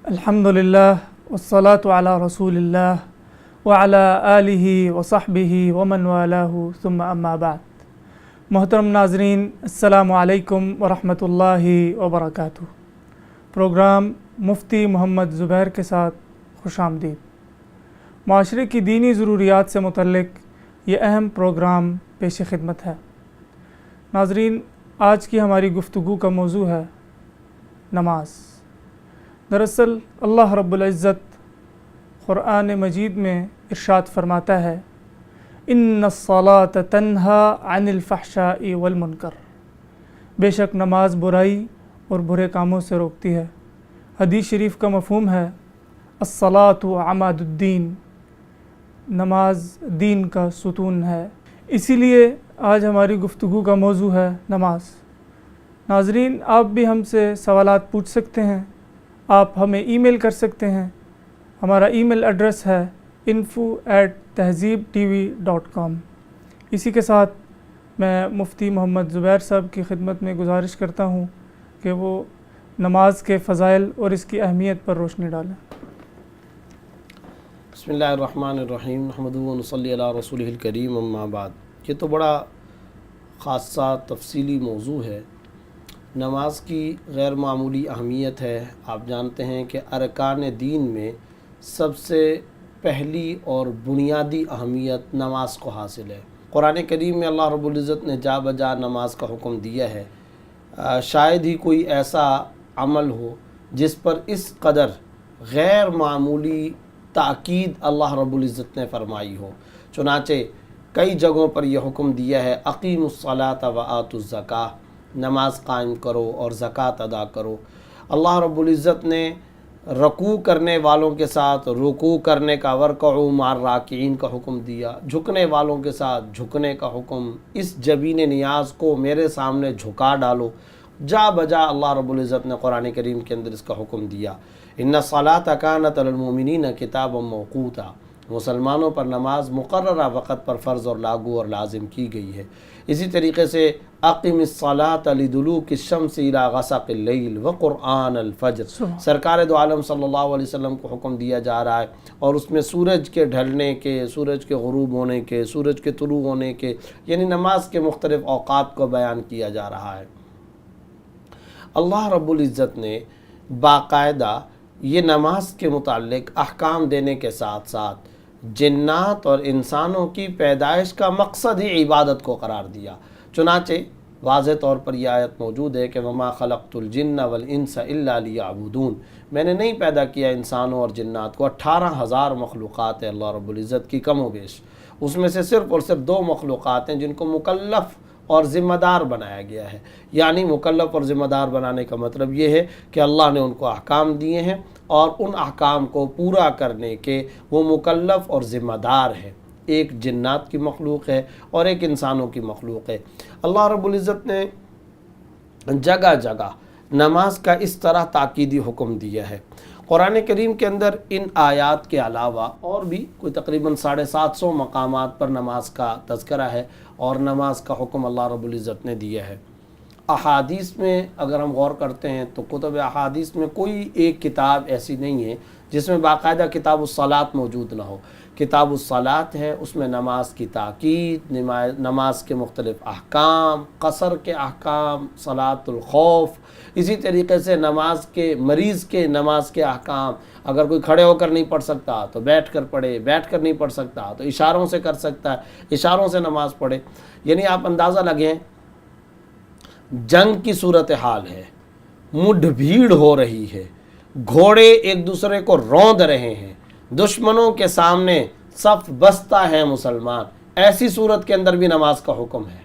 الحمدللہ والصلاة علی رسول اللہ وعلی آلہ وصحبہ ومن والہ ثم اما بعد۔ محترم ناظرین، السلام علیکم ورحمۃ اللہ وبرکاتہ۔ پروگرام مفتی محمد زبیر کے ساتھ خوش آمدید۔ معاشرے کی دینی ضروریات سے متعلق یہ اہم پروگرام پیش خدمت ہے۔ ناظرین، آج کی ہماری گفتگو کا موضوع ہے نماز۔ دراصل اللہ رب العزت قرآن مجید میں ارشاد فرماتا ہے، ان الصلاۃ تنہی عن الفحشاء والمنکر، بے شک نماز برائی اور برے کاموں سے روکتی ہے۔ حدیث شریف کا مفہوم ہے الصلاۃ عماد الدین، نماز دین کا ستون ہے۔ اسی لیے آج ہماری گفتگو کا موضوع ہے نماز۔ ناظرین، آپ بھی ہم سے سوالات پوچھ سکتے ہیں، آپ ہمیں ای میل کر سکتے ہیں۔ ہمارا ای میل ایڈریس ہے info@tehzeebtv.com۔ اسی کے ساتھ میں مفتی محمد زبیر صاحب کی خدمت میں گزارش کرتا ہوں کہ وہ نماز کے فضائل اور اس کی اہمیت پر روشنی ڈالیں۔ بسم اللہ الرحمن الرحیم، نحمدہ و نصلی علی رسولہ الکریم، اما بعد۔ یہ تو بڑا خاصہ تفصیلی موضوع ہے۔ نماز کی غیر معمولی اہمیت ہے۔ آپ جانتے ہیں کہ ارکان دین میں سب سے پہلی اور بنیادی اہمیت نماز کو حاصل ہے۔ قرآن کریم میں اللہ رب العزت نے جا بجا نماز کا حکم دیا ہے۔ شاید ہی کوئی ایسا عمل ہو جس پر اس قدر غیر معمولی تاکید اللہ رب العزت نے فرمائی ہو۔ چنانچہ کئی جگہوں پر یہ حکم دیا ہے، اقیموا الصلاۃ وآتوا الزکاۃ، نماز قائم کرو اور زکوٰۃ ادا کرو۔ اللہ رب العزت نے رکوع کرنے والوں کے ساتھ رکوع کرنے کا، ورکعوا مع الراکعین کا حکم دیا، جھکنے والوں کے ساتھ جھکنے کا حکم۔ اس جبین نیاز کو میرے سامنے جھکا ڈالو۔ جا بجا اللہ رب العزت نے قرآن کریم کے اندر اس کا حکم دیا۔ ان الصلاۃ کانت علی المؤمنین کتابا موقوتا، مسلمانوں پر نماز مقررہ وقت پر فرض اور لاگو اور لازم کی گئی ہے۔ اسی طریقے سے اقم الصلاۃ لدلوک الشمس الی غسق اللیل وقرآن الفجر، سرکار دو عالم صلی اللہ علیہ وسلم کو حکم دیا جا رہا ہے، اور اس میں سورج کے ڈھلنے کے، سورج کے غروب ہونے کے، سورج کے طلوع ہونے کے، یعنی نماز کے مختلف اوقات کو بیان کیا جا رہا ہے۔ اللہ رب العزت نے باقاعدہ یہ نماز کے متعلق احکام دینے کے ساتھ ساتھ جنات اور انسانوں کی پیدائش کا مقصد ہی عبادت کو قرار دیا۔ چنانچہ واضح طور پر یہ آیت موجود ہے کہ وما خلقت الجن والانس الا لیعبدون، میں نے نہیں پیدا کیا انسانوں اور جنات کو۔ 18,000 مخلوقات ہیں اللہ رب العزت کی کم و بیش، اس میں سے صرف اور صرف 2 مخلوقات ہیں جن کو مکلف اور ذمہ دار بنایا گیا ہے۔ یعنی مکلف اور ذمہ دار بنانے کا مطلب یہ ہے کہ اللہ نے ان کو احکام دیے ہیں اور ان احکام کو پورا کرنے کے وہ مکلف اور ذمہ دار ہیں۔ ایک جنات کی مخلوق ہے اور ایک انسانوں کی مخلوق ہے۔ اللہ رب العزت نے جگہ جگہ نماز کا اس طرح تاکیدی حکم دیا ہے۔ قرآن کریم کے اندر ان آیات کے علاوہ اور بھی کوئی تقریباً 750 مقامات پر نماز کا تذکرہ ہے اور نماز کا حکم اللہ رب العزت نے دیا ہے۔ احادیث میں اگر ہم غور کرتے ہیں تو کتب احادیث میں کوئی ایک کتاب ایسی نہیں ہے جس میں باقاعدہ کتاب الصلاۃ موجود نہ ہو۔ کتاب الصلاۃ ہے، اس میں نماز کی تاکید، نماز کے مختلف احکام، قصر کے احکام، صلاۃ الخوف، اسی طریقے سے نماز کے مریض کے نماز کے احکام، اگر کوئی کھڑے ہو کر نہیں پڑھ سکتا تو بیٹھ کر پڑھے، بیٹھ کر نہیں پڑھ سکتا تو اشاروں سے کر سکتا ہے، اشاروں سے نماز پڑھے۔ یعنی آپ اندازہ لگیں، جنگ کی صورتحال ہے، مڈ بھیڑ ہو رہی ہے، گھوڑے ایک دوسرے کو روند رہے ہیں، دشمنوں کے سامنے صف بستہ ہے مسلمان، ایسی صورت کے اندر بھی نماز کا حکم ہے۔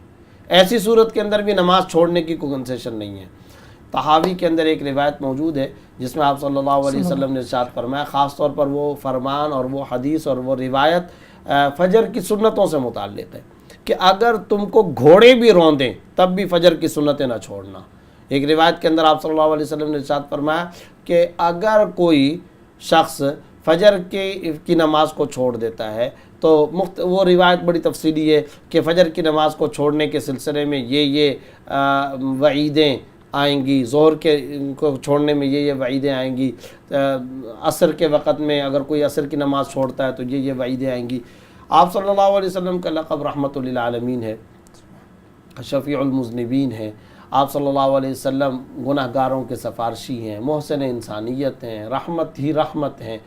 ایسی صورت کے اندر بھی نماز چھوڑنے کی کوئی کنسیشن نہیں ہے۔ طحاوی کے اندر ایک روایت موجود ہے جس میں آپ صلی اللہ علیہ وسلم نے ارشاد فرمایا، خاص طور پر وہ فرمان اور وہ حدیث اور وہ روایت فجر کی سنتوں سے متعلق ہے کہ اگر تم کو گھوڑے بھی روندیں تب بھی فجر کی سنتیں نہ چھوڑنا۔ ایک روایت کے اندر آپ صلی اللہ علیہ وسلم نے ارشاد فرمایا کہ اگر کوئی شخص فجر کی نماز کو چھوڑ دیتا ہے تو وہ روایت بڑی تفصیلی ہے کہ فجر کی نماز کو چھوڑنے کے سلسلے میں یہ وعیدیں آئیں گی، ظہر کے کو چھوڑنے میں یہ وعیدیں آئیں گی، عصر کے وقت میں اگر کوئی عصر کی نماز چھوڑتا ہے تو یہ وعیدیں آئیں گی۔ آپ صلی اللہ علیہ وسلم کا لقب رحمت للعالمین ہے، شفیع المذنبین ہے۔ آپ صلی اللہ علیہ وسلم گناہ گاروں کے سفارشی ہیں، محسن انسانیت ہیں، رحمت ہی رحمت ہیں۔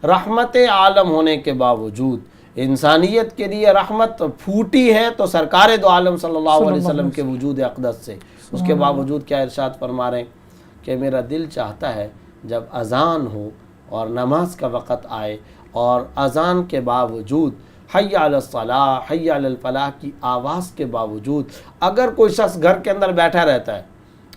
رحمت عالم ہونے کے باوجود انسانیت کے لیے رحمت پھوٹی ہے تو سرکار دو عالم صلی اللہ علیہ وسلم کے وجود اقدس سے، اس کے باوجود کیا ارشاد فرما رہے ہیں کہ میرا دل چاہتا ہے جب اذان ہو اور نماز کا وقت آئے اور اذان کے باوجود حی علی الصلاح حی علی الفلاح کی آواز کے باوجود اگر کوئی شخص گھر کے اندر بیٹھا رہتا ہے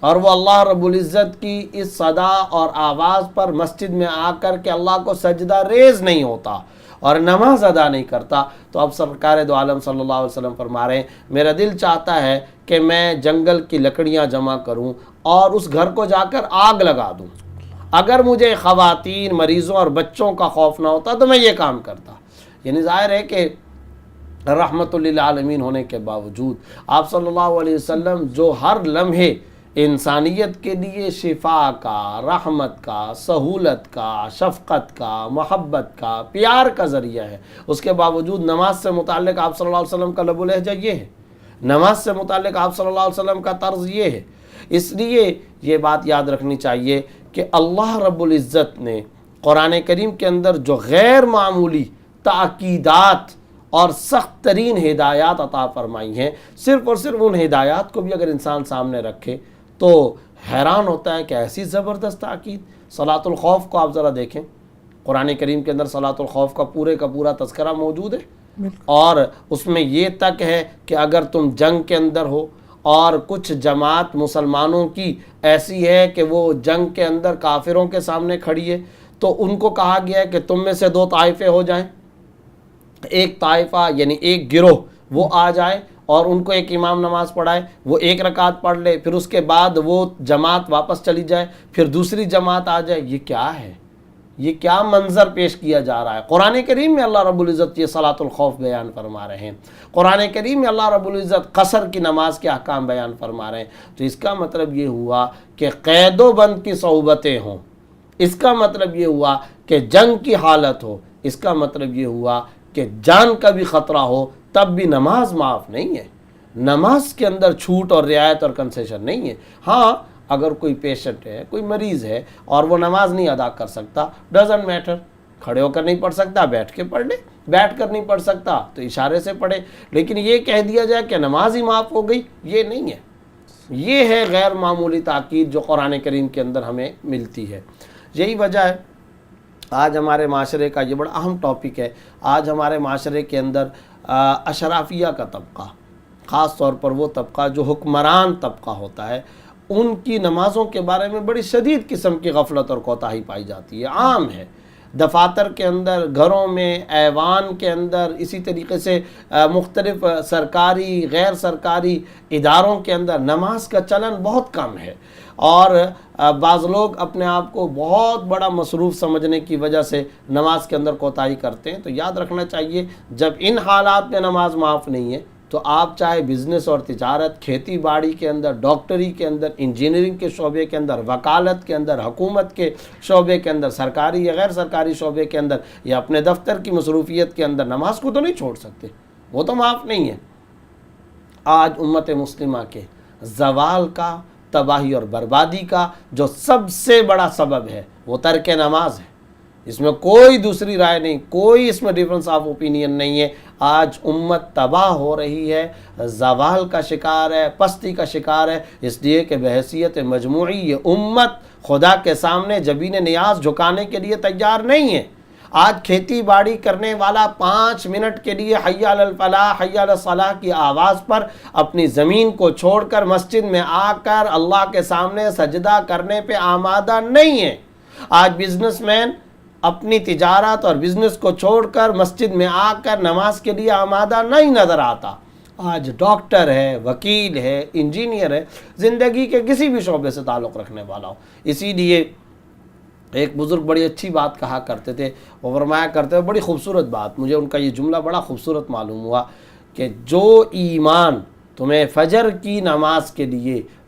اور وہ اللہ رب العزت کی اس صدا اور آواز پر مسجد میں آ کر کے اللہ کو سجدہ ریز نہیں ہوتا اور نماز ادا نہیں کرتا، تو اب سرکار دو عالم صلی اللہ علیہ وسلم فرما رہے ہیں میرا دل چاہتا ہے کہ میں جنگل کی لکڑیاں جمع کروں اور اس گھر کو جا کر آگ لگا دوں۔ اگر مجھے خواتین، مریضوں اور بچوں کا خوف نہ ہوتا تو میں یہ کام کرتا۔ یعنی ظاہر ہے کہ رحمت للعالمین ہونے کے باوجود آپ صلی اللہ علیہ وسلم جو ہر لمحے انسانیت کے لیے شفا کا، رحمت کا، سہولت کا، شفقت کا، محبت کا، پیار کا ذریعہ ہے، اس کے باوجود نماز سے متعلق آپ صلی اللہ علیہ وسلم کا لب و لہجہ یہ ہے، نماز سے متعلق آپ صلی اللہ علیہ وسلم کا طرز یہ ہے۔ اس لیے یہ بات یاد رکھنی چاہیے کہ اللہ رب العزت نے قرآن کریم کے اندر جو غیر معمولی تاکیدات اور سخت ترین ہدایات عطا فرمائی ہیں، صرف اور صرف ان ہدایات کو بھی اگر انسان سامنے رکھے تو حیران ہوتا ہے کہ ایسی زبردست تاکید۔ صلاۃ الخوف کو آپ ذرا دیکھیں، قرآن کریم کے اندر صلاۃ الخوف کا پورا تذکرہ موجود ہے، اور اس میں یہ تک ہے کہ اگر تم جنگ کے اندر ہو اور کچھ جماعت مسلمانوں کی ایسی ہے کہ وہ جنگ کے اندر کافروں کے سامنے کھڑی ہے تو ان کو کہا گیا ہے کہ تم میں سے 2 طائفے ہو جائیں، ایک طائفہ یعنی ایک گروہ وہ آ جائے اور ان کو ایک امام نماز پڑھائے، وہ 1 رکعت پڑھ لے، پھر اس کے بعد وہ جماعت واپس چلی جائے، پھر دوسری جماعت آ جائے۔ یہ کیا ہے؟ یہ کیا منظر پیش کیا جا رہا ہے؟ قرآن کریم میں اللہ رب العزت یہ صلاۃ الخوف بیان فرما رہے ہیں، قرآن کریم میں اللہ رب العزت قصر کی نماز کے احکام بیان فرما رہے ہیں۔ تو اس کا مطلب یہ ہوا کہ قید و بند کی صحبتیں ہوں، اس کا مطلب یہ ہوا کہ جنگ کی حالت ہو، اس کا مطلب یہ ہوا کہ جان کا بھی خطرہ ہو، تب بھی نماز معاف نہیں ہے۔ نماز کے اندر چھوٹ اور رعایت اور کنسیشن نہیں ہے۔ ہاں اگر کوئی پیشنٹ ہے، کوئی مریض ہے اور وہ نماز نہیں ادا کر سکتا، ڈزنٹ میٹر، کھڑے ہو کر نہیں پڑھ سکتا بیٹھ کے پڑھ لے، بیٹھ کر نہیں پڑھ سکتا تو اشارے سے پڑھے، لیکن یہ کہہ دیا جائے کہ نماز ہی معاف ہو گئی، یہ نہیں ہے۔ یہ ہے غیر معمولی تاکید جو قرآن کریم کے اندر ہمیں ملتی ہے۔ یہی وجہ ہے آج ہمارے معاشرے کا یہ بڑا اہم ٹاپک ہے۔ آج ہمارے معاشرے کے اندر اشرافیہ کا طبقہ، خاص طور پر وہ طبقہ جو حکمران طبقہ ہوتا ہے، ان کی نمازوں کے بارے میں بڑی شدید قسم کی غفلت اور کوتاہی پائی جاتی ہے، عام ہے۔ دفاتر کے اندر، گھروں میں، ایوان کے اندر، اسی طریقے سے مختلف سرکاری غیر سرکاری اداروں کے اندر نماز کا چلن بہت کم ہے، اور بعض لوگ اپنے آپ کو بہت بڑا مصروف سمجھنے کی وجہ سے نماز کے اندر کوتاہی کرتے ہیں۔ تو یاد رکھنا چاہیے جب ان حالات میں نماز معاف نہیں ہے تو آپ چاہے بزنس اور تجارت، کھیتی باڑی کے اندر، ڈاکٹری کے اندر، انجینئرنگ کے شعبے کے اندر، وکالت کے اندر، حکومت کے شعبے کے اندر، سرکاری یا غیر سرکاری شعبے کے اندر، یا اپنے دفتر کی مصروفیت کے اندر نماز کو تو نہیں چھوڑ سکتے، وہ تو معاف نہیں ہے۔ آج امت مسلمہ کے زوال کا، تباہی اور بربادی کا جو سب سے بڑا سبب ہے وہ ترک نماز ہے، اس میں کوئی دوسری رائے نہیں، کوئی اس میں ڈیفرنس آف اوپینین نہیں ہے۔ آج امت تباہ ہو رہی ہے، زوال کا شکار ہے، پستی کا شکار ہے، اس لیے کہ بحیثیت مجموعی یہ امت خدا کے سامنے جبین نیاز جھکانے کے لیے تیار نہیں ہے۔ آج کھیتی باڑی کرنے والا 5 منٹ کے لیے حی علی الفلاح حی علی الصلاح کی آواز پر اپنی زمین کو چھوڑ کر مسجد میں آ کر اللہ کے سامنے سجدہ کرنے پہ آمادہ نہیں ہے۔ آج بزنس مین اپنی تجارت اور بزنس کو چھوڑ کر مسجد میں آ کر نماز کے لیے آمادہ نہیں نظر آتا۔ آج ڈاکٹر ہے، وکیل ہے، انجینئر ہے، زندگی کے کسی بھی شعبے سے تعلق رکھنے والا ہو۔ اسی لیے ایک بزرگ بڑی اچھی بات کہا کرتے تھے، وہ فرمایا کرتے تھے، بڑی خوبصورت بات، مجھے ان کا یہ جملہ بڑا خوبصورت معلوم ہوا کہ جو ایمان تمہیں فجر کی نماز کے لیے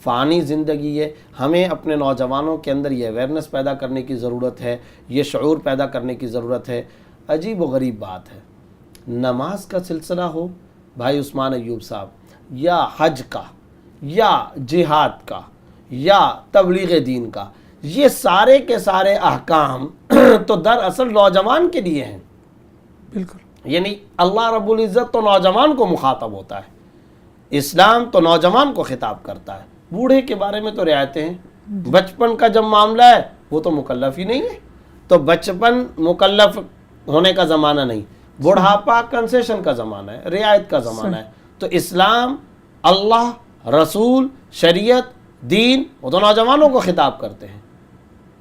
فانی زندگی ہے. ہمیں اپنے نوجوانوں کے اندر یہ اویئرنیس پیدا کرنے کی ضرورت ہے, یہ شعور پیدا کرنے کی ضرورت ہے. عجیب و غریب بات ہے, نماز کا سلسلہ ہو بھائی عثمان ایوب صاحب, یا حج کا, یا جہاد کا, یا تبلیغ دین کا, یہ سارے کے سارے احکام تو دراصل نوجوان کے لیے ہیں. بالکل, یعنی اللہ رب العزت تو نوجوان کو مخاطب ہوتا ہے, اسلام تو نوجوان کو خطاب کرتا ہے. بوڑھے کے بارے میں تو رعایتیں ہیں. بچپن کا جب معاملہ ہے وہ تو مکلف ہی نہیں ہے, تو بچپن مکلف ہونے کا زمانہ نہیں, بڑھاپا کنسیشن کا زمانہ ہے, رعایت کا زمانہ ہے. تو اسلام, اللہ, رسول, شریعت, دین, وہ تو نوجوانوں کو خطاب کرتے ہیں.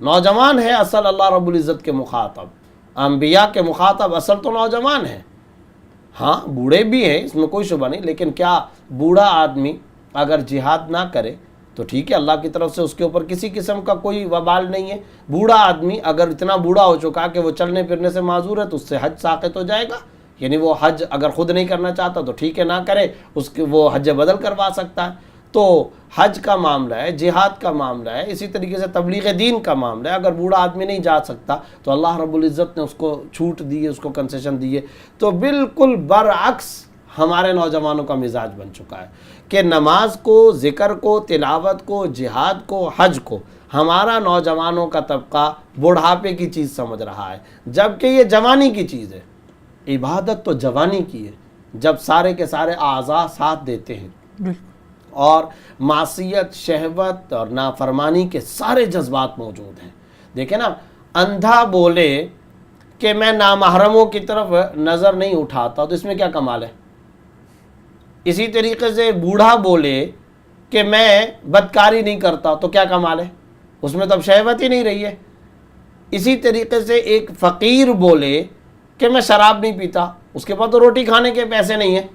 نوجوان ہے اصل اللہ رب العزت کے مخاطب, انبیاء کے مخاطب اصل تو نوجوان ہیں. ہاں بوڑھے بھی ہیں, اس میں کوئی شبہ نہیں, لیکن کیا بوڑھا آدمی اگر جہاد نہ کرے تو ٹھیک ہے, اللہ کی طرف سے اس کے اوپر کسی قسم کا کوئی وبال نہیں ہے. بوڑھا آدمی اگر اتنا بوڑھا ہو چکا کہ وہ چلنے پھرنے سے معذور ہے تو اس سے حج ساقط ہو جائے گا. یعنی وہ حج اگر خود نہیں کرنا چاہتا تو ٹھیک ہے نہ کرے, اس کے وہ حج بدل کروا سکتا ہے. تو حج کا معاملہ ہے, جہاد کا معاملہ ہے, اسی طریقے سے تبلیغ دین کا معاملہ ہے. اگر بوڑھا آدمی نہیں جا سکتا تو اللہ رب العزت نے اس کو چھوٹ دی ہے, اس کو کنسیشن دی ہے. تو بالکل برعکس ہمارے نوجوانوں کا مزاج بن چکا ہے کہ نماز کو, ذکر کو, تلاوت کو, جہاد کو, حج کو ہمارا نوجوانوں کا طبقہ بڑھاپے کی چیز سمجھ رہا ہے, جبکہ یہ جوانی کی چیز ہے. عبادت تو جوانی کی ہے جب سارے کے سارے اعضاء ساتھ دیتے ہیں, اور معصیت, شہوت اور نافرمانی کے سارے جذبات موجود ہیں. دیکھیں نا, اندھا بولے کہ میں نامحرموں کی طرف نظر نہیں اٹھاتا تو اس میں کیا کمال ہے. اسی طریقے سے بوڑھا بولے کہ میں بدکاری نہیں کرتا تو کیا کمال ہے, اس میں تو اب شہوت ہی نہیں رہی ہے. اسی طریقے سے ایک فقیر بولے کہ میں شراب نہیں پیتا, اس کے پاس تو روٹی کھانے کے پیسے نہیں ہیں.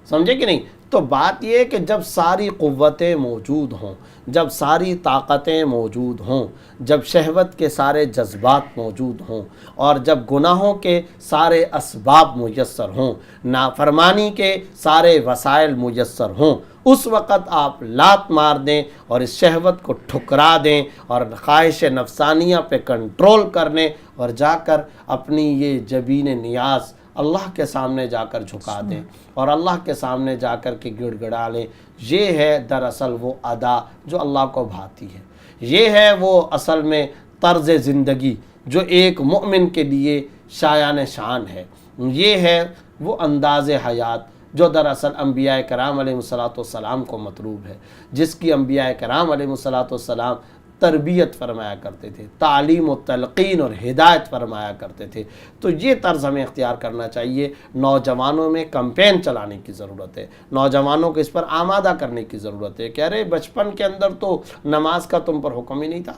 سمجھے کہ نہیں. تو بات یہ ہے کہ جب ساری قوتیں موجود ہوں, جب ساری طاقتیں موجود ہوں, جب شہوت کے سارے جذبات موجود ہوں, اور جب گناہوں کے سارے اسباب میسر ہوں, نافرمانی کے سارے وسائل میسر ہوں, اس وقت آپ لات مار دیں اور اس شہوت کو ٹھکرا دیں اور خواہش نفسانیہ پہ کنٹرول کرنے اور جا کر اپنی یہ جبین نیاز اللہ کے سامنے جا کر جھکا دیں اور اللہ کے سامنے جا کر کے گڑ گڑا لیں. یہ ہے دراصل وہ ادا جو اللہ کو بھاتی ہے. یہ ہے وہ اصل میں طرز زندگی جو ایک مومن کے لیے شایان شان ہے. یہ ہے وہ انداز حیات جو دراصل انبیاء کرام علیہ السلام کو مطلوب ہے, جس کی انبیاء کرام علیہ السلام تربیت فرمایا کرتے تھے, تعلیم و تلقین اور ہدایت فرمایا کرتے تھے. تو یہ طرز ہمیں اختیار کرنا چاہیے. نوجوانوں میں کمپین چلانے کی ضرورت ہے, نوجوانوں کو اس پر آمادہ کرنے کی ضرورت ہے کہ ارے بچپن کے اندر تو نماز کا تم پر حکم ہی نہیں تھا,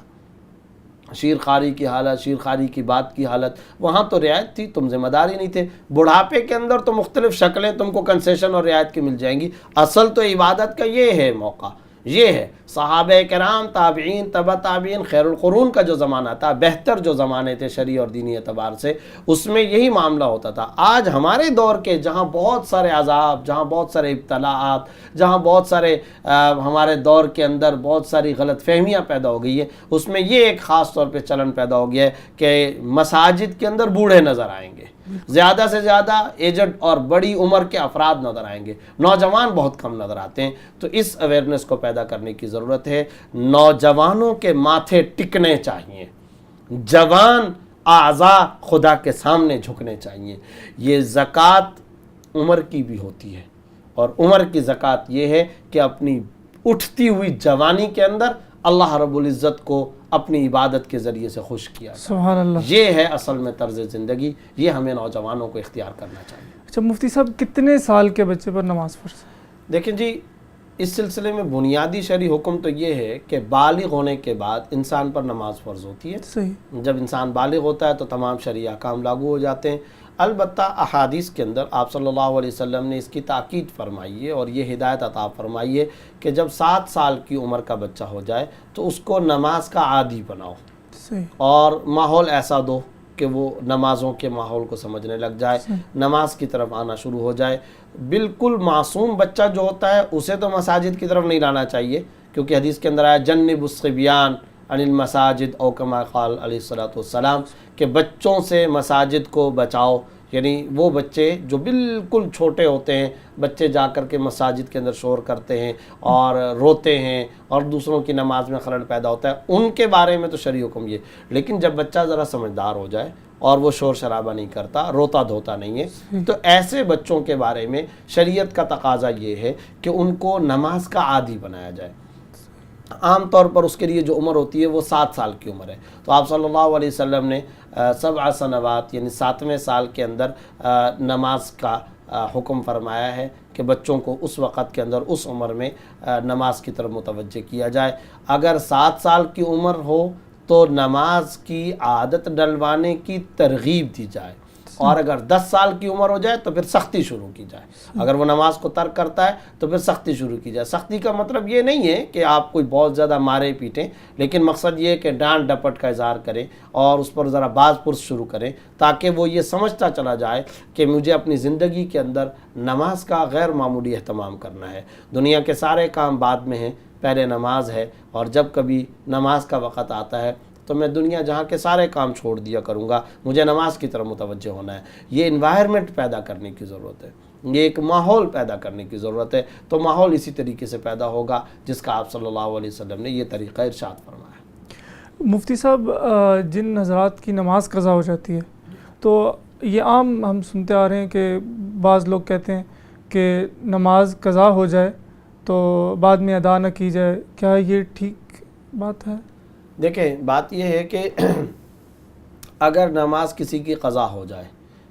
شیرخواری کی حالت, شیرخواری کی بات کی حالت, وہاں تو رعایت تھی, تم ذمہ دار ہی نہیں تھے. بڑھاپے کے اندر تو مختلف شکلیں تم کو کنسیشن اور رعایت کی مل جائیں گی. اصل تو عبادت کا یہ ہے موقع, یہ ہے. صحابہ کرام, تابعین, تبع تابعین, خیر القرون کا جو زمانہ تھا, بہتر جو زمانے تھے شرعی اور دینی اعتبار سے, اس میں یہی معاملہ ہوتا تھا. آج ہمارے دور کے جہاں بہت سارے عذاب, جہاں بہت سارے ابتلاءات, جہاں بہت سارے ہمارے دور کے اندر بہت ساری غلط فہمیاں پیدا ہو گئی ہیں, اس میں یہ ایک خاص طور پہ چلن پیدا ہو گیا ہے کہ مساجد کے اندر بوڑھے نظر آئیں گے, زیادہ سے زیادہ ایجڈ اور بڑی عمر کے افراد نظر آئیں گے, نوجوان بہت کم نظر آتے ہیں. تو اس اویئرنیس کو پیدا کرنے کی ضرورت ہے. نوجوانوں کے ماتھے ٹکنے چاہیے, جوان اعضاء خدا کے سامنے جھکنے چاہیے. یہ زکوٰۃ عمر کی بھی ہوتی ہے, اور عمر کی زکوٰۃ یہ ہے کہ اپنی اٹھتی ہوئی جوانی کے اندر اللہ رب العزت کو اپنی عبادت کے ذریعے سے خوش کیا. سبحان اللہ. یہ ہے اصل میں طرز زندگی, یہ ہمیں نوجوانوں کو اختیار کرنا چاہیے. اچھا مفتی صاحب, کتنے سال کے بچے پر نماز فرض ہے؟ دیکھیں جی, اس سلسلے میں بنیادی شرعی حکم تو یہ ہے کہ بالغ ہونے کے بعد انسان پر نماز فرض ہوتی ہے. صحیح. جب انسان بالغ ہوتا ہے تو تمام شرعی احکام لاگو ہو جاتے ہیں. البتہ احادیث کے اندر آپ صلی اللہ علیہ وسلم نے اس کی تاکید فرمائی ہے اور یہ ہدایت عطا فرمائی ہے کہ جب 7 سال کی عمر کا بچہ ہو جائے تو اس کو نماز کا عادی بناؤ, صحیح, اور ماحول ایسا دو کہ وہ نمازوں کے ماحول کو سمجھنے لگ جائے، نماز کی طرف آنا شروع ہو جائے۔ بالکل معصوم بچہ جو ہوتا ہے اسے تو مساجد کی طرف نہیں لانا چاہیے، کیونکہ حدیث کے اندر آیا جنب الصبیان عن المساجد او کما قال علیہ الصلوۃ والسلام، کہ بچوں سے مساجد کو بچاؤ، یعنی وہ بچے جو بالکل چھوٹے ہوتے ہیں، بچے جا کر کے مساجد کے اندر شور کرتے ہیں اور روتے ہیں اور دوسروں کی نماز میں خلل پیدا ہوتا ہے، ان کے بارے میں تو شرعی حکم یہ۔ لیکن جب بچہ ذرا سمجھدار ہو جائے اور وہ شور شرابہ نہیں کرتا، روتا دھوتا نہیں ہے، تو ایسے بچوں کے بارے میں شریعت کا تقاضا یہ ہے کہ ان کو نماز کا عادی بنایا جائے۔ عام طور پر اس کے لیے جو عمر ہوتی ہے وہ 7 سال کی عمر ہے، تو آپ صلی اللہ علیہ وسلم نے 7 سنوات یعنی 7ویں سال کے اندر نماز کا حکم فرمایا ہے کہ بچوں کو اس وقت کے اندر اس عمر میں نماز کی طرف متوجہ کیا جائے۔ اگر 7 سال کی عمر ہو تو نماز کی عادت ڈلوانے کی ترغیب دی جائے، اور اگر 10 سال کی عمر ہو جائے تو پھر سختی شروع کی جائے۔ اگر وہ نماز کو ترک کرتا ہے تو پھر سختی شروع کی جائے۔ سختی کا مطلب یہ نہیں ہے کہ آپ کوئی بہت زیادہ مارے پیٹیں، لیکن مقصد یہ ہے کہ ڈانٹ ڈپٹ کا اظہار کریں اور اس پر ذرا باز پرس شروع کریں، تاکہ وہ یہ سمجھتا چلا جائے کہ مجھے اپنی زندگی کے اندر نماز کا غیر معمولی اہتمام کرنا ہے۔ دنیا کے سارے کام بعد میں ہیں، پہلے نماز ہے، اور جب کبھی نماز کا وقت آتا ہے تو میں دنیا جہاں کے سارے کام چھوڑ دیا کروں گا، مجھے نماز کی طرف متوجہ ہونا ہے۔ یہ انوائرمنٹ پیدا کرنے کی ضرورت ہے، یہ ایک ماحول پیدا کرنے کی ضرورت ہے، تو ماحول اسی طریقے سے پیدا ہوگا جس کا آپ صلی اللہ علیہ وسلم نے یہ طریقہ ارشاد فرمایا۔ مفتی صاحب، جن حضرات کی نماز قضا ہو جاتی ہے تو یہ عام ہم سنتے آ رہے ہیں کہ بعض لوگ کہتے ہیں کہ نماز قضا ہو جائے تو بعد میں ادا نہ کی جائے، کیا یہ ٹھیک بات ہے؟ دیکھیں، بات یہ ہے کہ اگر نماز کسی کی قضا ہو جائے،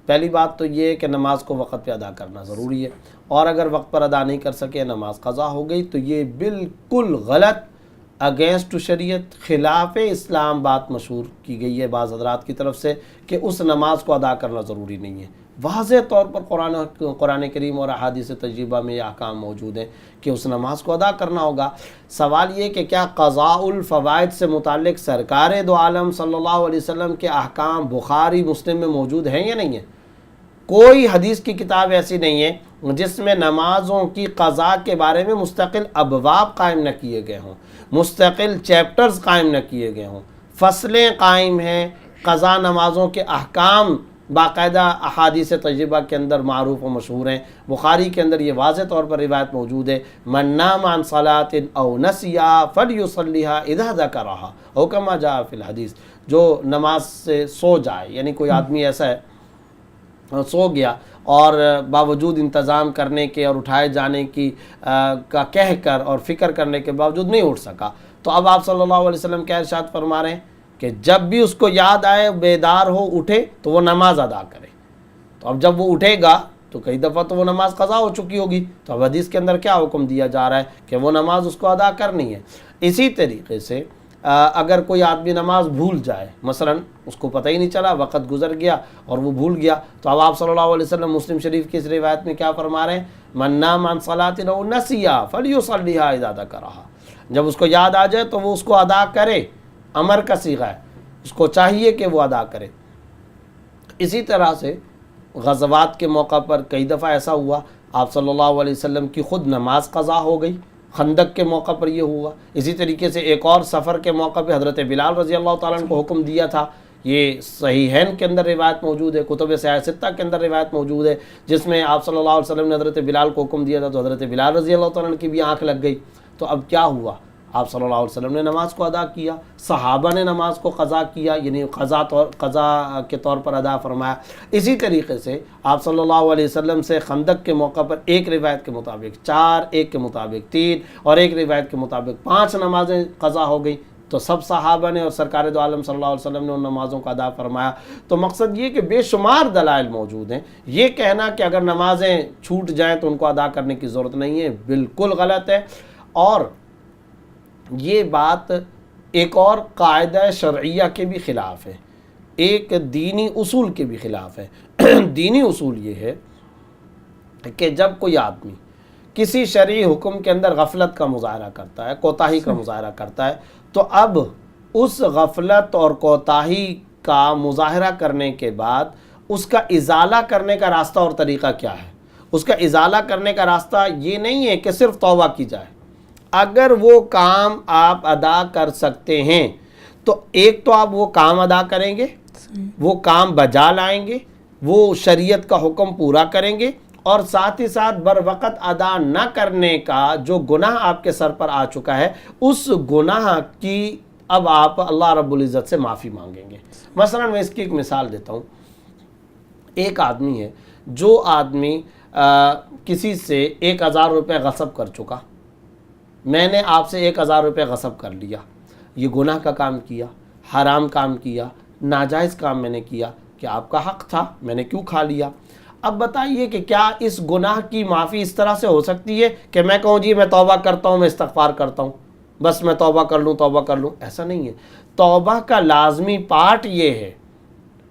پہلی بات تو یہ ہے کہ نماز کو وقت پہ ادا کرنا ضروری ہے، اور اگر وقت پر ادا نہیں کر سکے، نماز قضا ہو گئی، تو یہ بالکل غلط، اگینسٹ شریعت، خلاف اسلام بات مشہور کی گئی ہے بعض حضرات کی طرف سے کہ اس نماز کو ادا کرنا ضروری نہیں ہے۔ واضح طور پر قرآن کریم اور احادیث تجربہ میں یہ احکام موجود ہیں کہ اس نماز کو ادا کرنا ہوگا۔ سوال یہ کہ کیا قضاء الفوائد سے متعلق سرکار دو عالم صلی اللہ علیہ وسلم کے احکام بخاری مسلم میں موجود ہیں یا نہیں ہیں؟ کوئی حدیث کی کتاب ایسی نہیں ہے جس میں نمازوں کی قضاء کے بارے میں مستقل ابواب قائم نہ کیے گئے ہوں، مستقل چیپٹرز قائم نہ کیے گئے ہوں، فصلیں قائم ہیں، قضاء نمازوں کے احکام باقاعدہ احادیث تجربہ کے اندر معروف و مشہور ہیں۔ بخاری کے اندر یہ واضح طور پر روایت موجود ہے، من نام عن صلاۃ او نسیھا فلیصلیھا اذا ذکرھا او کما جاء فی الحدیث، جو نماز سے سو جائے، یعنی کوئی آدمی ایسا ہے سو گیا اور باوجود انتظام کرنے کے اور اٹھائے جانے کی کا کہہ کر اور فکر کرنے کے باوجود نہیں اٹھ سکا، تو اب آپ صلی اللہ علیہ وسلم کیا ارشاد فرما رہے ہیں کہ جب بھی اس کو یاد آئے، بیدار ہو، اٹھے تو وہ نماز ادا کرے۔ تو اب جب وہ اٹھے گا تو کئی دفعہ تو وہ نماز قضا ہو چکی ہوگی، تو اب حدیث کے اندر کیا حکم دیا جا رہا ہے کہ وہ نماز اس کو ادا کرنی ہے۔ اسی طریقے سے اگر کوئی آدمی نماز بھول جائے، مثلا اس کو پتہ ہی نہیں چلا، وقت گزر گیا اور وہ بھول گیا، تو اب آپ صلی اللہ علیہ وسلم مسلم شریف کی اس روایت میں کیا فرما رہے ہیں؟ من نام عن صلاۃ او نسیھا فلیصلیھا اذا ذکرھا، جب اس کو یاد آ جائے تو وہ اس کو ادا کرے، امر کا صیغہ ہے، اس کو چاہیے کہ وہ ادا کرے۔ اسی طرح سے غزوات کے موقع پر کئی دفعہ ایسا ہوا، آپ صلی اللہ علیہ وسلم کی خود نماز قضا ہو گئی، خندق کے موقع پر یہ ہوا۔ اسی طریقے سے ایک اور سفر کے موقع پہ حضرت بلال رضی اللہ تعالیٰ عنہ کو حکم دیا تھا، یہ صحیحین کے اندر روایت موجود ہے، کتب صحیح ستہ کے اندر روایت موجود ہے، جس میں آپ صلی اللہ علیہ وسلم نے حضرت بلال کو حکم دیا تھا، تو حضرت بلال رضی اللہ تعالیٰ عنہ کی بھی آنکھ لگ گئی۔ تو اب کیا ہوا؟ آپ صلی اللہ علیہ وسلم نے نماز کو ادا کیا، صحابہ نے نماز کو قضا کیا، یعنی قضا کے طور پر ادا فرمایا۔ اسی طریقے سے آپ صلی اللہ علیہ وسلم سے خندق کے موقع پر ایک روایت کے مطابق 4، ایک کے مطابق 3 اور ایک روایت کے مطابق 5 نمازیں قضا ہو گئی، تو سب صحابہ نے اور سرکار دو عالم صلی اللہ علیہ وسلم نے ان نمازوں کا ادا فرمایا۔ تو مقصد یہ کہ بے شمار دلائل موجود ہیں، یہ کہنا کہ اگر نمازیں چھوٹ جائیں تو ان کو ادا کرنے کی ضرورت نہیں ہے، بالکل غلط ہے، اور یہ بات ایک اور قاعدہ شرعیہ کے بھی خلاف ہے، ایک دینی اصول کے بھی خلاف ہے۔ دینی اصول یہ ہے کہ جب کوئی آدمی کسی شرعی حکم کے اندر غفلت کا مظاہرہ کرتا ہے، کوتاہی کا مظاہرہ کرتا ہے، تو اب اس غفلت اور کوتاہی کا مظاہرہ کرنے کے بعد اس کا ازالہ کرنے کا راستہ اور طریقہ کیا ہے؟ اس کا ازالہ کرنے کا راستہ یہ نہیں ہے کہ صرف توبہ کی جائے. اگر وہ کام آپ ادا کر سکتے ہیں تو ایک تو آپ وہ کام ادا کریں گے, وہ کام بجا لائیں گے, وہ شریعت کا حکم پورا کریں گے, اور ساتھ ہی ساتھ بر وقت ادا نہ کرنے کا جو گناہ آپ کے سر پر آ چکا ہے اس گناہ کی اب آپ اللہ رب العزت سے معافی مانگیں گے. مثلا میں اس کی ایک مثال دیتا ہوں. ایک آدمی ہے, جو آدمی کسی سے 1000 روپے غصب کر چکا, میں نے آپ سے 1000 روپے غصب کر لیا, یہ گناہ کا کام کیا, حرام کام کیا, ناجائز کام میں نے کیا, کہ آپ کا حق تھا, میں نے کیوں کھا لیا. اب بتائیے کہ کیا اس گناہ کی معافی اس طرح سے ہو سکتی ہے کہ میں کہوں جی میں توبہ کرتا ہوں, میں استغفار کرتا ہوں, بس میں توبہ کر لوں. ایسا نہیں ہے. توبہ کا لازمی پارٹ یہ ہے,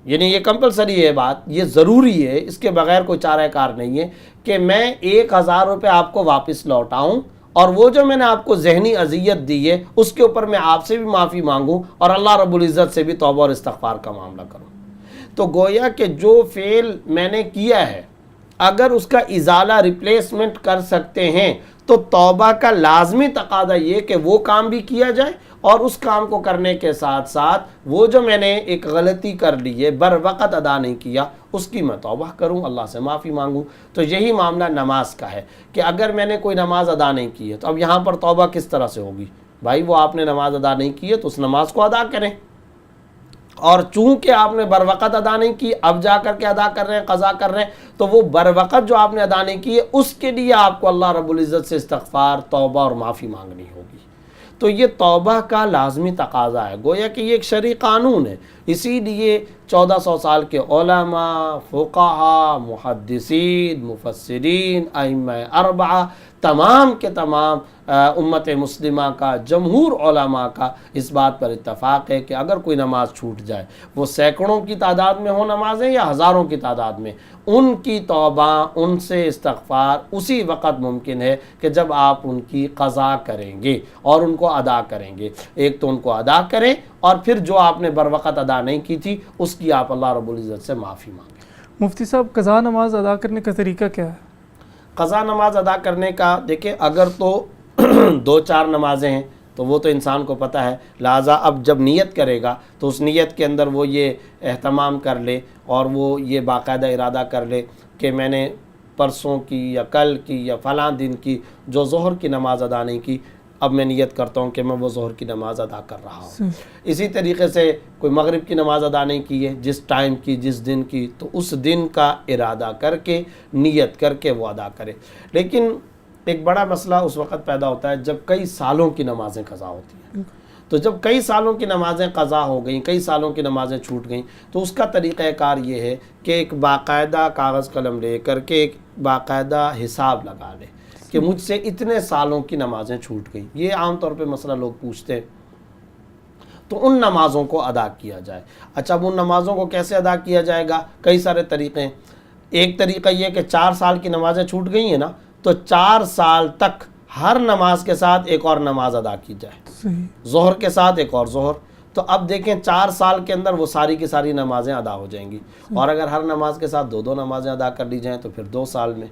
یعنی یہ کمپلسری ہے بات, یہ ضروری ہے, اس کے بغیر کوئی چارہ کار نہیں ہے کہ میں 1000 روپے آپ کو واپس لوٹاؤں, اور وہ جو میں نے آپ کو ذہنی اذیت دی ہے اس کے اوپر میں آپ سے بھی معافی مانگوں اور اللہ رب العزت سے بھی توبہ اور استغفار کا معاملہ کروں. تو گویا کہ جو فعل میں نے کیا ہے اگر اس کا ازالہ ریپلیسمنٹ کر سکتے ہیں تو توبہ کا لازمی تقاضا یہ کہ وہ کام بھی کیا جائے, اور اس کام کو کرنے کے ساتھ ساتھ وہ جو میں نے ایک غلطی کر لی ہے بر وقت ادا نہیں کیا اس کی میں توبہ کروں, اللہ سے معافی مانگوں. تو یہی معاملہ نماز کا ہے کہ اگر میں نے کوئی نماز ادا نہیں کی ہے تو اب یہاں پر توبہ کس طرح سے ہوگی؟ بھائی وہ آپ نے نماز ادا نہیں کی ہے تو اس نماز کو ادا کریں, اور چونکہ آپ نے بر وقت ادا نہیں کی اب جا کر کے ادا کر رہے ہیں, قضا کر رہے ہیں, تو وہ بر وقت جو آپ نے ادا نہیں کی ہے اس کے لیے آپ کو اللہ رب العزت سے استغفار, توبہ اور معافی مانگنی ہوگی. تو یہ توبہ کا لازمی تقاضا ہے, گویا کہ یہ ایک شرعی قانون ہے. اسی لیے 1400 سال کے علماء, فقہاء, محدثین, مفسرین, ائمہ اربعہ, تمام کے تمام امت مسلمہ کا, جمہور علماء کا اس بات پر اتفاق ہے کہ اگر کوئی نماز چھوٹ جائے, وہ سینکڑوں کی تعداد میں ہو نمازیں یا ہزاروں کی تعداد میں, ان کی توبہ, ان سے استغفار اسی وقت ممکن ہے کہ جب آپ ان کی قضا کریں گے اور ان کو ادا کریں گے. ایک تو ان کو ادا کریں, اور پھر جو آپ نے بر وقت ادا نہیں کی تھی اس کی آپ اللہ رب العزت سے معافی مانگیں. مفتی صاحب, قضا نماز ادا کرنے کا طریقہ کیا ہے؟ قضا نماز ادا کرنے کا دیکھیں, اگر تو 2-4 نمازیں ہیں تو وہ تو انسان کو پتہ ہے, لہٰذا اب جب نیت کرے گا تو اس نیت کے اندر وہ یہ اہتمام کر لے اور وہ یہ باقاعدہ ارادہ کر لے کہ میں نے پرسوں کی یا کل کی یا فلاں دن کی جو ظہر کی نماز ادا نہیں کی, اب میں نیت کرتا ہوں کہ میں وہ ظہر کی نماز ادا کر رہا ہوں. اسی طریقے سے کوئی مغرب کی نماز ادا نہیں کی ہے, جس ٹائم کی, جس دن کی, تو اس دن کا ارادہ کر کے, نیت کر کے وہ ادا کرے. لیکن ایک بڑا مسئلہ اس وقت پیدا ہوتا ہے جب کئی سالوں کی نمازیں قضا ہوتی ہیں. تو جب کئی سالوں کی نمازیں قضا ہو گئیں, کئی سالوں کی نمازیں چھوٹ گئیں, تو اس کا طریقہ کار یہ ہے کہ ایک باقاعدہ کاغذ قلم لے کر کے ایک باقاعدہ حساب لگا لے کہ مجھ سے اتنے سالوں کی نمازیں چھوٹ گئیں. یہ عام طور پہ مسئلہ لوگ پوچھتے ہیں, تو ان نمازوں کو ادا کیا جائے. اچھا, اب ان نمازوں کو کیسے ادا کیا جائے گا؟ کئی سارے طریقے ہیں. ایک طریقہ یہ کہ 4 سال کی نمازیں چھوٹ گئی ہیں نا, تو 4 سال تک ہر نماز کے ساتھ ایک اور نماز ادا کی جائے, ظہر کے ساتھ ایک اور ظہر. تو اب دیکھیں 4 سال کے اندر وہ ساری کی ساری نمازیں ادا ہو جائیں گی, اور اگر ہر نماز کے ساتھ 2 نمازیں ادا کر لی جائیں تو پھر 2 سال میں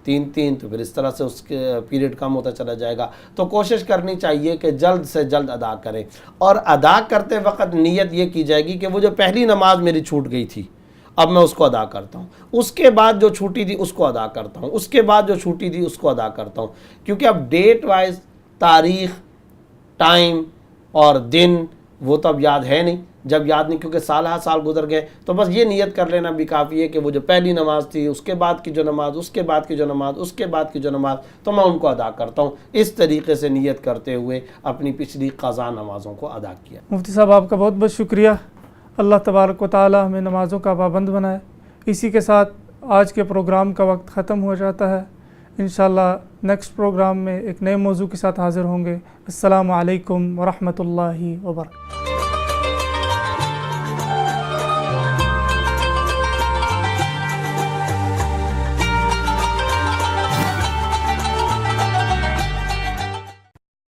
3 تو پھر اس طرح سے اس کے پیریڈ کم ہوتا چلا جائے گا. تو کوشش کرنی چاہیے کہ جلد سے جلد ادا کریں, اور ادا کرتے وقت نیت یہ کی جائے گی کہ وہ جو پہلی نماز میری چھوٹ گئی تھی اب میں اس کو ادا کرتا ہوں, اس کے بعد جو چھوٹی تھی اس کو ادا کرتا ہوں, اس کے بعد جو چھوٹی تھی اس کو ادا کرتا ہوں. کیونکہ اب ڈیٹ وائز تاریخ, ٹائم اور دن وہ تو اب یاد ہے نہیں. جب یاد نہیں, کیونکہ سالہ سال گزر گئے, تو بس یہ نیت کر لینا بھی کافی ہے کہ وہ جو پہلی نماز تھی, اس کے بعد کی جو نماز, اس کے بعد کی جو نماز, اس کے بعد کی جو نماز, تو میں ان کو ادا کرتا ہوں. اس طریقے سے نیت کرتے ہوئے اپنی پچھلی قضا نمازوں کو ادا کیا. مفتی صاحب, آپ کا بہت بہت شکریہ. اللہ تبارک و تعالی ہمیں نمازوں کا پابند بنائے. اسی کے ساتھ آج کے پروگرام کا وقت ختم ہو جاتا ہے. انشاءاللہ نیکسٹ پروگرام میں ایک نئے موضوع کے ساتھ حاضر ہوں گے. السلام علیکم ورحمۃ اللہ وبرکاتہ.